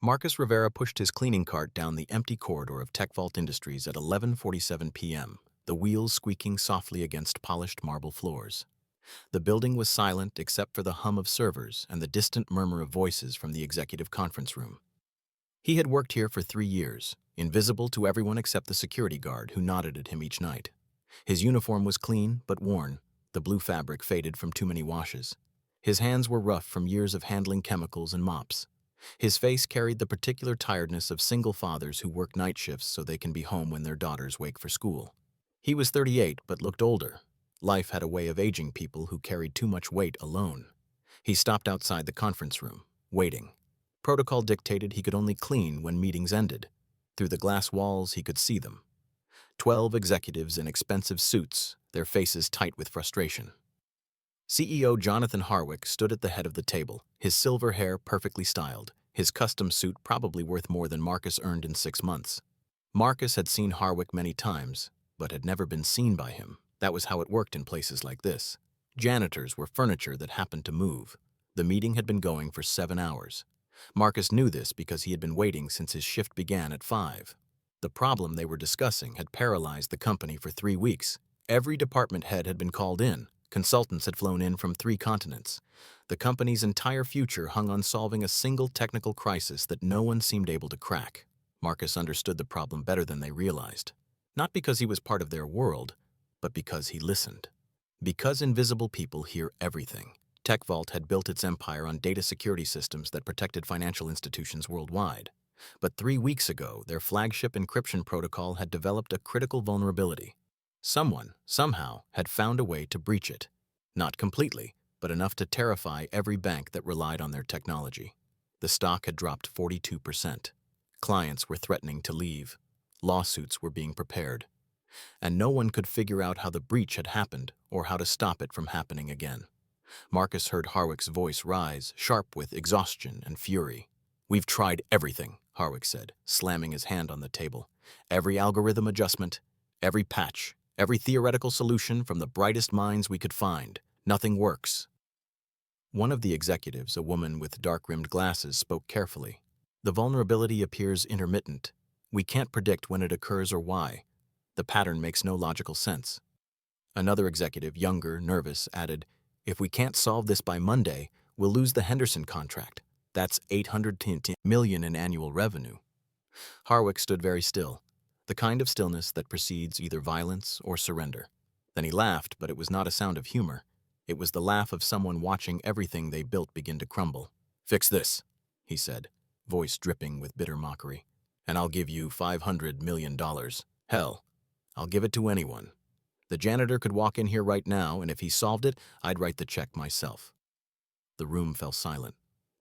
Marcus Rivera pushed his cleaning cart down the empty corridor of TechVault Industries at 11:47 p.m., the wheels squeaking softly against polished marble floors. The building was silent except for the hum of servers and the distant murmur of voices from the executive conference room. He had worked here for 3 years, invisible to everyone except the security guard who nodded at him each night. His uniform was clean but worn, the blue fabric faded from too many washes. His hands were rough from years of handling chemicals and mops. His face carried the particular tiredness of single fathers who work night shifts so they can be home when their daughters wake for school. He was 38 but looked older. Life had a way of aging people who carried too much weight alone. He stopped outside the conference room, waiting. Protocol dictated he could only clean when meetings ended. Through the glass walls, he could see them. 12 executives in expensive suits, their faces tight with frustration. CEO Jonathan Harwick stood at the head of the table, his silver hair perfectly styled, his custom suit probably worth more than Marcus earned in 6 months. Marcus had seen Harwick many times, but had never been seen by him. That was how it worked in places like this. Janitors were furniture that happened to move. The meeting had been going for 7 hours. Marcus knew this because he had been waiting since his shift began at 5. The problem they were discussing had paralyzed the company for 3 weeks. Every department head had been called in. Consultants had flown in from 3 continents. The company's entire future hung on solving a single technical crisis that no one seemed able to crack. Marcus understood the problem better than they realized. Not because he was part of their world, but because he listened. Because invisible people hear everything. TechVault had built its empire on data security systems that protected financial institutions worldwide. But 3 weeks ago, their flagship encryption protocol had developed a critical vulnerability. Someone, somehow, had found a way to breach it. Not completely, but enough to terrify every bank that relied on their technology. The stock had dropped 42%. Clients were threatening to leave. Lawsuits were being prepared. And no one could figure out how the breach had happened or how to stop it from happening again. Marcus heard Harwick's voice rise, sharp with exhaustion and fury. "We've tried everything," Harwick said, slamming his hand on the table. "Every algorithm adjustment, every patch, every theoretical solution from the brightest minds we could find. Nothing works." One of the executives, a woman with dark-rimmed glasses, spoke carefully. "The vulnerability appears intermittent. We can't predict when it occurs or why. The pattern makes no logical sense." Another executive, younger, nervous, added, "If we can't solve this by Monday, we'll lose the Henderson contract. That's $810 million in annual revenue." Harwick stood very still, the kind of stillness that precedes either violence or surrender. Then he laughed, but it was not a sound of humor. It was the laugh of someone watching everything they built begin to crumble. "Fix this," he said, voice dripping with bitter mockery, "and I'll give you $500 million. Hell, I'll give it to anyone. The janitor could walk in here right now, and if he solved it, I'd write the check myself." The room fell silent.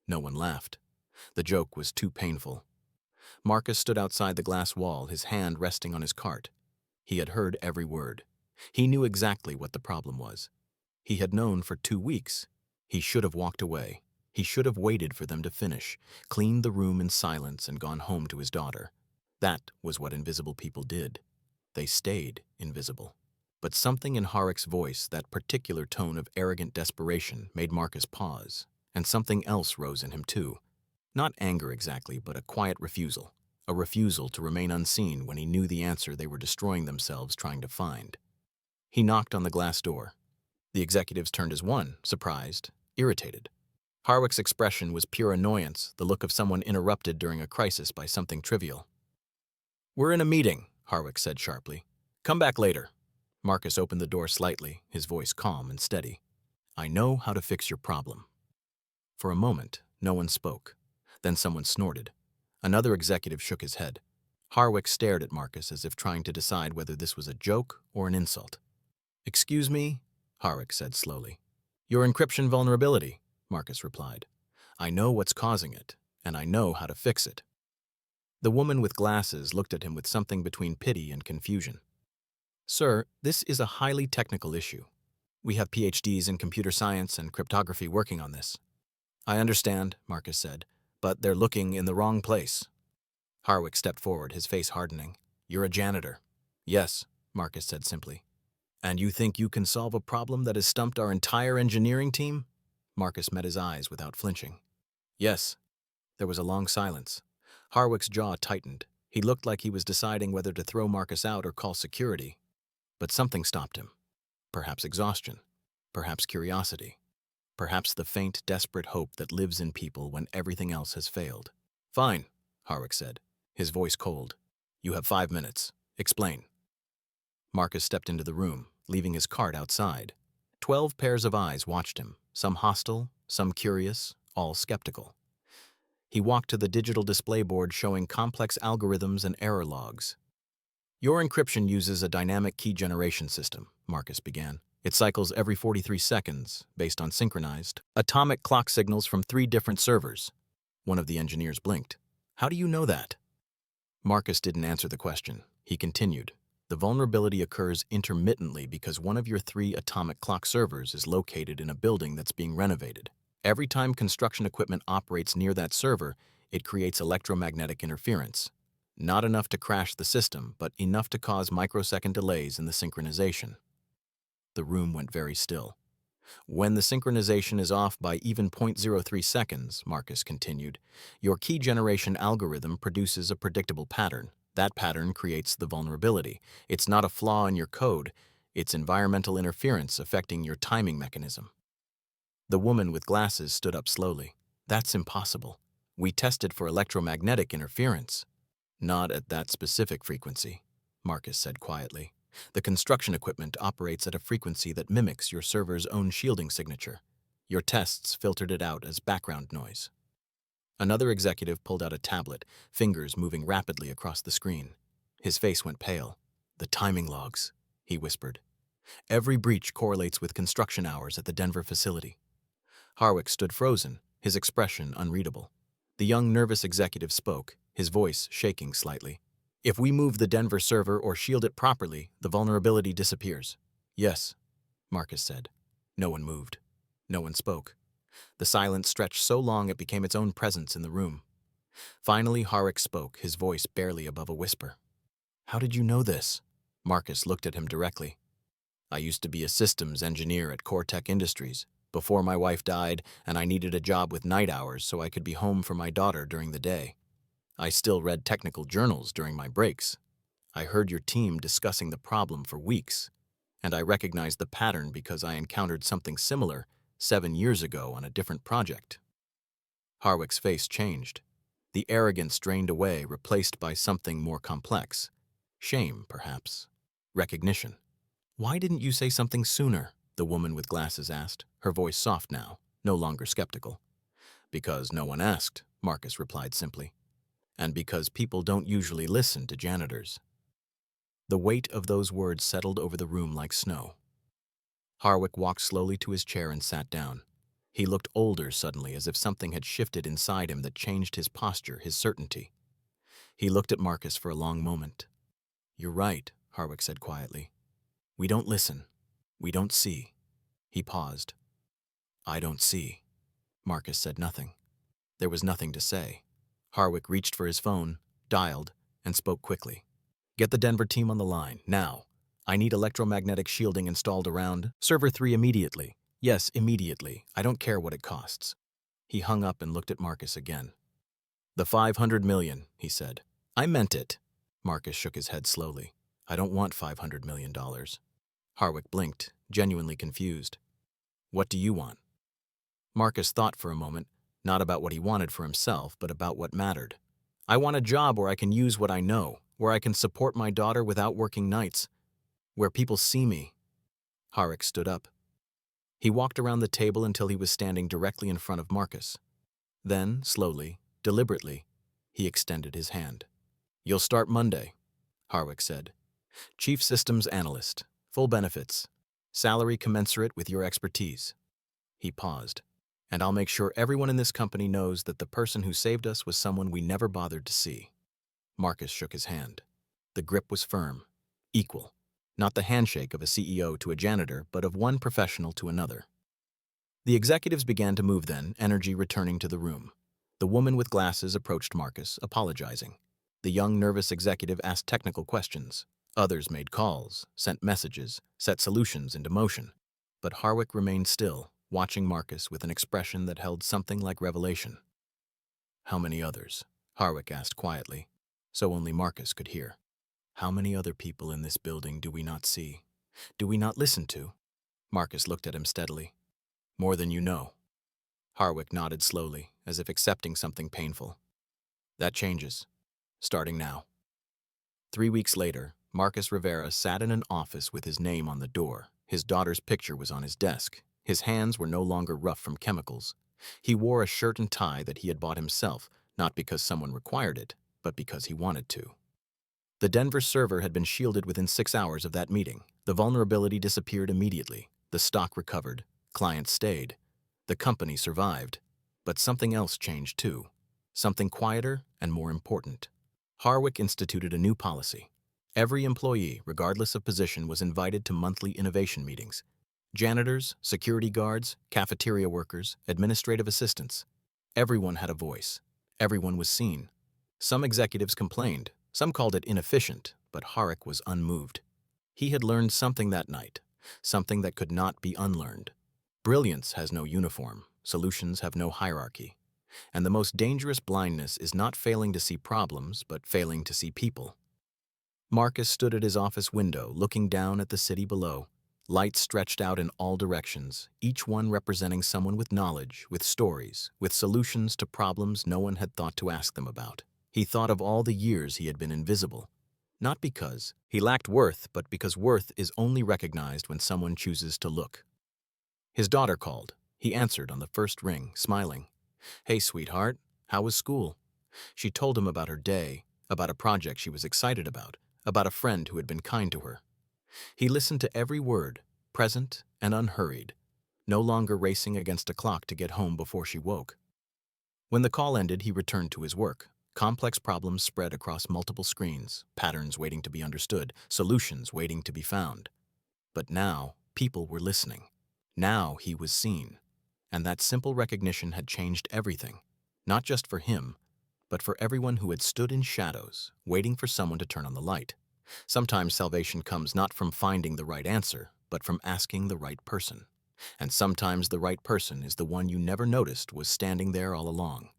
No one laughed. The joke was too painful. Marcus stood outside the glass wall, his hand resting on his cart. He had heard every word. He knew exactly what the problem was. He had known for 2 weeks. He should have walked away. He should have waited for them to finish, cleaned the room in silence, and gone home to his daughter. That was what invisible people did. They stayed invisible. But something in Harwick's voice, that particular tone of arrogant desperation, made Marcus pause, and something else rose in him too. Not anger exactly, but a quiet refusal. A refusal to remain unseen when he knew the answer they were destroying themselves trying to find. He knocked on the glass door. The executives turned as one, surprised, irritated. Harwick's expression was pure annoyance, the look of someone interrupted during a crisis by something trivial. "We're in a meeting," Harwick said sharply. "Come back later." Marcus opened the door slightly, his voice calm and steady. "I know how to fix your problem." For a moment, no one spoke. Then someone snorted. Another executive shook his head. Harwick stared at Marcus as if trying to decide whether this was a joke or an insult. "Excuse me?" Harwick said slowly. "Your encryption vulnerability," Marcus replied. "I know what's causing it, and I know how to fix it." The woman with glasses looked at him with something between pity and confusion. "Sir, this is a highly technical issue. We have PhDs in computer science and cryptography working on this." "I understand," Marcus said, "but they're looking in the wrong place." Harwick stepped forward, his face hardening. "You're a janitor." "Yes," Marcus said simply. "And you think you can solve a problem that has stumped our entire engineering team?" Marcus met his eyes without flinching. "Yes." There was a long silence. Harwick's jaw tightened. He looked like he was deciding whether to throw Marcus out or call security. But something stopped him. Perhaps exhaustion. Perhaps curiosity. Perhaps the faint, desperate hope that lives in people when everything else has failed. "Fine," Harwick said, his voice cold. "You have 5 minutes. Explain." Marcus stepped into the room, leaving his cart outside. 12 pairs of eyes watched him, some hostile, some curious, all skeptical. He walked to the digital display board showing complex algorithms and error logs. "Your encryption uses a dynamic key generation system," Marcus began. "It cycles every 43 seconds, based on synchronized, atomic clock signals from 3 different servers." One of the engineers blinked. "How do you know that?" Marcus didn't answer the question. He continued. "The vulnerability occurs intermittently because one of your 3 atomic clock servers is located in a building that's being renovated. Every time construction equipment operates near that server, it creates electromagnetic interference. Not enough to crash the system, but enough to cause microsecond delays in the synchronization." The room went very still. "When the synchronization is off by even 0.03 seconds, Marcus continued, your key generation algorithm produces a predictable pattern. That pattern creates the vulnerability. It's not a flaw in your code, it's environmental interference affecting your timing mechanism." The woman with glasses stood up slowly. "That's impossible. We tested for electromagnetic interference." "Not at that specific frequency," Marcus said quietly. "The construction equipment operates at a frequency that mimics your server's own shielding signature. Your tests filtered it out as background noise." Another executive pulled out a tablet, fingers moving rapidly across the screen. His face went pale. "The timing logs," he whispered. "Every breach correlates with construction hours at the Denver facility." Harwick stood frozen, his expression unreadable. The young, nervous executive spoke, his voice shaking slightly. "If we move the Denver server or shield it properly, the vulnerability disappears." "Yes," Marcus said. No one moved. No one spoke. The silence stretched so long it became its own presence in the room. Finally, Harwick spoke, his voice barely above a whisper. "How did you know this?" Marcus looked at him directly. "I used to be a systems engineer at TechVault Industries, before my wife died, and I needed a job with night hours so I could be home for my daughter during the day. I still read technical journals during my breaks. I heard your team discussing the problem for weeks, and I recognized the pattern because I encountered something similar 7 years ago on a different project." Harwick's face changed. The arrogance drained away, replaced by something more complex. Shame, perhaps. Recognition. "Why didn't you say something sooner?" the woman with glasses asked, her voice soft now, no longer skeptical. "Because no one asked," Marcus replied simply. "And because people don't usually listen to janitors." The weight of those words settled over the room like snow. Harwick walked slowly to his chair and sat down. He looked older suddenly, as if something had shifted inside him that changed his posture, his certainty. He looked at Marcus for a long moment. "You're right," Harwick said quietly. "We don't listen. We don't see." He paused. "I don't see." Marcus said nothing. There was nothing to say. Harwick reached for his phone, dialed, and spoke quickly. "Get the Denver team on the line, now. I need electromagnetic shielding installed around Server 3 immediately. Yes, immediately. I don't care what it costs." He hung up and looked at Marcus again. "The 500 million, he said. "I meant it." Marcus shook his head slowly. "I don't want $500 million. Harwick blinked, genuinely confused. "What do you want?" Marcus thought for a moment, not about what he wanted for himself, but about what mattered. "I want a job where I can use what I know, where I can support my daughter without working nights, where people see me." Harwick stood up. He walked around the table until he was standing directly in front of Marcus. Then, slowly, deliberately, he extended his hand. "You'll start Monday," Harwick said. "Chief Systems Analyst, full benefits, salary commensurate with your expertise." He paused. "And I'll make sure everyone in this company knows that the person who saved us was someone we never bothered to see." Marcus shook his hand. The grip was firm, equal. Not the handshake of a CEO to a janitor, but of one professional to another. The executives began to move then, energy returning to the room. The woman with glasses approached Marcus, apologizing. The young, nervous executive asked technical questions. Others made calls, sent messages, set solutions into motion. But Harwick remained still, watching Marcus with an expression that held something like revelation. "How many others?" Harwick asked quietly, so only Marcus could hear. How many other people in this building do we not see? Do we not listen to? Marcus looked at him steadily. More than you know. Harwick nodded slowly, as if accepting something painful. That changes. Starting now. 3 weeks later, Marcus Rivera sat in an office with his name on the door. His daughter's picture was on his desk. His hands were no longer rough from chemicals. He wore a shirt and tie that he had bought himself, not because someone required it, but because he wanted to. The Denver server had been shielded within 6 hours of that meeting. The vulnerability disappeared immediately. The stock recovered. Clients stayed. The company survived. But something else changed too. Something quieter and more important. Harwick instituted a new policy. Every employee, regardless of position, was invited to monthly innovation meetings. Janitors, security guards, cafeteria workers, administrative assistants. Everyone had a voice. Everyone was seen. Some executives complained. Some called it inefficient, but Harwick was unmoved. He had learned something that night, something that could not be unlearned. Brilliance has no uniform. Solutions have no hierarchy. And the most dangerous blindness is not failing to see problems, but failing to see people. Marcus stood at his office window, looking down at the city below. Lights stretched out in all directions, each one representing someone with knowledge, with stories, with solutions to problems no one had thought to ask them about. He thought of all the years he had been invisible. Not because he lacked worth, but because worth is only recognized when someone chooses to look. His daughter called. He answered on the first ring, smiling. Hey, sweetheart, how was school? She told him about her day, about a project she was excited about a friend who had been kind to her. He listened to every word, present and unhurried, no longer racing against a clock to get home before she woke. When the call ended, he returned to his work. Complex problems spread across multiple screens, patterns waiting to be understood, solutions waiting to be found. But now, people were listening. Now he was seen. And that simple recognition had changed everything, not just for him, but for everyone who had stood in shadows, waiting for someone to turn on the light. Sometimes salvation comes not from finding the right answer, but from asking the right person. And sometimes the right person is the one you never noticed was standing there all along.